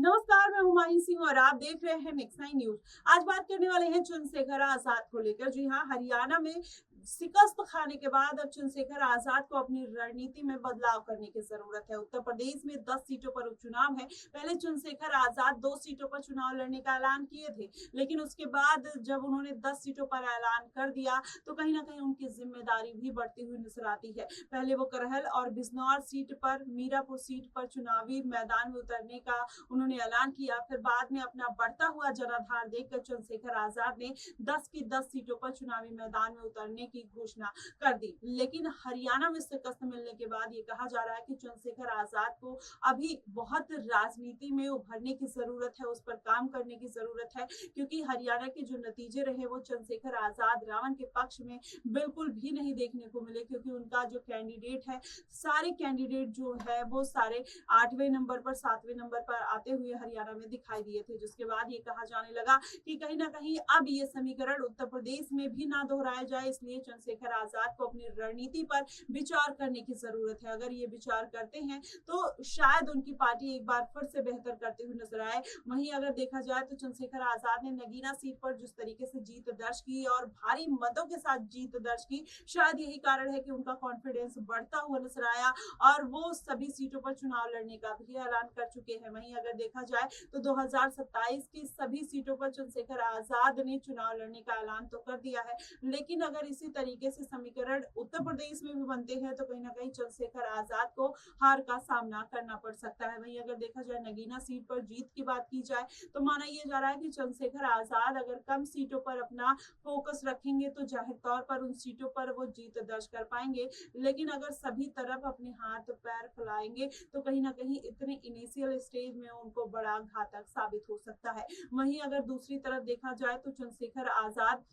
नमस्कार, मैं हुमायूं सिंह और आप देख रहे हैं नेक्स्ट नाइन न्यूज। आज बात करने वाले हैं चंद्रशेखर आजाद को लेकर। जी हाँ, हरियाणा में शिकस्त खाने के बाद अब चंद्रशेखर आजाद को अपनी रणनीति में बदलाव करने की जरूरत है। उत्तर प्रदेश में 10 सीटों पर उपचुनाव है। पहले चंद्रशेखर आजाद 2 सीटों पर चुनाव लड़ने का ऐलान किए थे, लेकिन उसके बाद जब उन्होंने 10 सीटों पर ऐलान कर दिया तो कहीं ना कहीं उनकी जिम्मेदारी भी बढ़ती हुई नजर आती है। पहले वो करहल और बिजनौर सीट पर, मीरापुर सीट पर चुनावी मैदान में उतरने का उन्होंने ऐलान किया। फिर बाद में अपना बढ़ता हुआ जनाधार देखकर चंद्रशेखर आजाद ने 10 की 10 सीटों पर चुनावी मैदान में उतरने की घोषणा कर दी। लेकिन हरियाणा में शिकस्त मिलने के बाद ये कहा जा रहा है कि चंद्रशेखर आजाद को अभी बहुत राजनीति में उभरने की जरूरत है, उस पर काम करने की जरूरत है, क्योंकि हरियाणा के जो नतीजे रहे वो चंद्रशेखर आजाद रावण के पक्ष में बिल्कुल भी नहीं देखने को मिले, क्योंकि उनका जो कैंडिडेट है, सारे कैंडिडेट जो है वो सारे 8वें नंबर पर, 7वें नंबर पर आते हुए हरियाणा में दिखाई दिए थे। जिसके बाद ये कहा जाने लगा कि कहीं ना कहीं अब ये समीकरण उत्तर प्रदेश में भी ना दोहराया जाए, इसलिए चंद्रशेखर आजाद को अपनी रणनीति पर विचार करने की जरूरत है। अगर ये विचार करते हैं तो शायद उनकी पार्टी एक बार फिर से बेहतर करते हुए नजर आए। वहीं अगर देखा जाए तो चंद्रशेखर आजाद ने नगीना सीट पर जिस तरीके से जीत दर्ज की और भारी मतों के साथ जीत दर्ज की, शायद यही कारण है कि उनका कॉन्फिडेंस बढ़ता हुआ नजर आया और वो सभी सीटों पर चुनाव लड़ने का भी ऐलान कर चुके हैं। वहीं अगर देखा जाए तो 2027 की सभी सीटों पर चंद्रशेखर आजाद ने चुनाव लड़ने का ऐलान तो कर दिया है, लेकिन अगर इसी तरीके से समीकरण उत्तर प्रदेश में भी बनते हैं तो कहीं ना कहीं चंद्रशेखर आजाद को हार का सामना करना पड़ सकता है। वहीं अगर देखा जाए नगीना सीट पर जीत की बात की जाए तो माना यह जा रहा है कि चंद्रशेखर आजाद अगर कम सीटों पर अपना फोकस रखेंगे तो जाहिर तौर पर उन सीटों पर वो जीत दर्ज कर पाएंगे, लेकिन अगर सभी तरफ अपने हाथ पैर फैलाएंगे तो कहीं ना कहीं इतने इनिशियल स्टेज में उनको बड़ा घातक साबित हो सकता है। वहीं अगर दूसरी तरफ देखा जाए तो चंद्रशेखर आजाद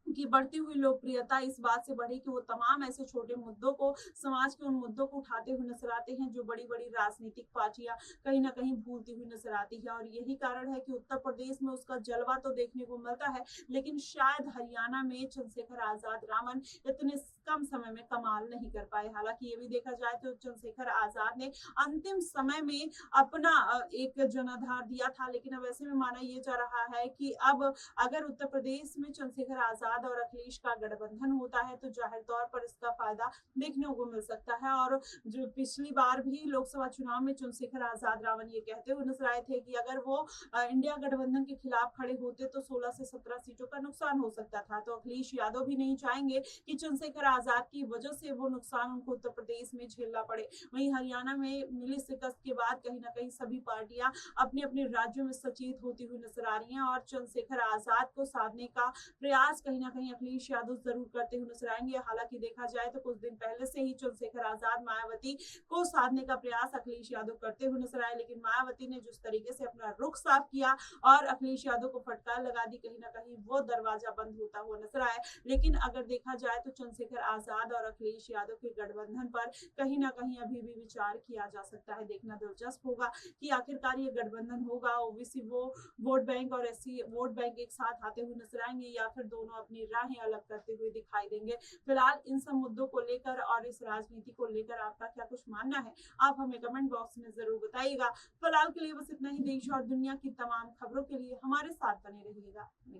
की बढ़ती हुई लोकप्रियता इस बात से बढ़ी कि वो तमाम ऐसे छोटे मुद्दों को, समाज के उन मुद्दों को उठाते हुए नजर आते हैं जो बड़ी बड़ी राजनीतिक पार्टियां कहीं ना कहीं भूलती हुई नजर आती है। और यही कारण है कि उत्तर प्रदेश में उसका जलवा तो देखने को मिलता है, लेकिन शायद हरियाणा में चंद्रशेखर आजाद रावण इतने कम समय में कमाल नहीं कर पाए। हालांकि ये भी देखा जाए तो चंद्रशेखर आजाद ने अंतिम समय में अपना एक जनाधार दिया था, लेकिन अब ऐसे में माना यह जा रहा है कि अब अगर उत्तर प्रदेश में चंद्रशेखर आजाद और अखिलेश का गठबंधन होता है तो जाहिर तौर पर इसका फायदा देखने को मिल सकता है। और जो पिछली बार भी लोकसभा चुनाव में चंद्रशेखर आजाद रावण ये कहते हुए नजर आए थे कि अगर वो इंडिया गठबंधन के खिलाफ खड़े होते तो 16 से 17 सीटों का नुकसान हो सकता था। तो अखिलेश यादव भी नहीं चाहेंगे कि चंद्रशेखर आजाद की वजह से वो नुकसान उनको उत्तर प्रदेश में झेलना पड़े। वहीं हरियाणा में मिली शिकस्त के बाद कहीं ना कहीं सभी पार्टियां अपने अपने राज्यों में सचेत होती हुई नजर आ रही हैं और चंद्रशेखर आजाद को साधने का प्रयास कहीं ना कहीं अखिलेश यादव जरूर करते हुए नजर आएंगे। हालांकि देखा जाए तो कुछ दिन पहले से ही चंद्रशेखर आजाद मायावती को साधने का प्रयास अखिलेश यादव करते हुए नजर आए, लेकिन मायावती ने जिस तरीके से अपना रुख साफ किया और अखिलेश यादव को फटकार लगा दी, कहीं ना कहीं वो दरवाजा बंद होता हुआ नजर आया। लेकिन अगर देखा जाए तो चंद्रशेखर आजाद और अखिलेश यादव के गठबंधन पर कहीं ना कहीं अभी भी विचार किया जा सकता है। देखना दिलचस्प होगा कि आखिरकार ये गठबंधन होगा, ओबीसी वो वोट बैंक और एससी वोट बैंक एक साथ आते हुए नजर आएंगे या फिर दोनों अपनी राहें अलग करते हुए दिखाई देंगे। फिलहाल इन सब मुद्दों को लेकर और इस राजनीति को लेकर आपका क्या कुछ मानना है, आप हमें कमेंट बॉक्स में जरूर बताइएगा। फिलहाल के लिए बस इतना ही। देश और दुनिया की तमाम खबरों के लिए हमारे साथ बने रहिएगा।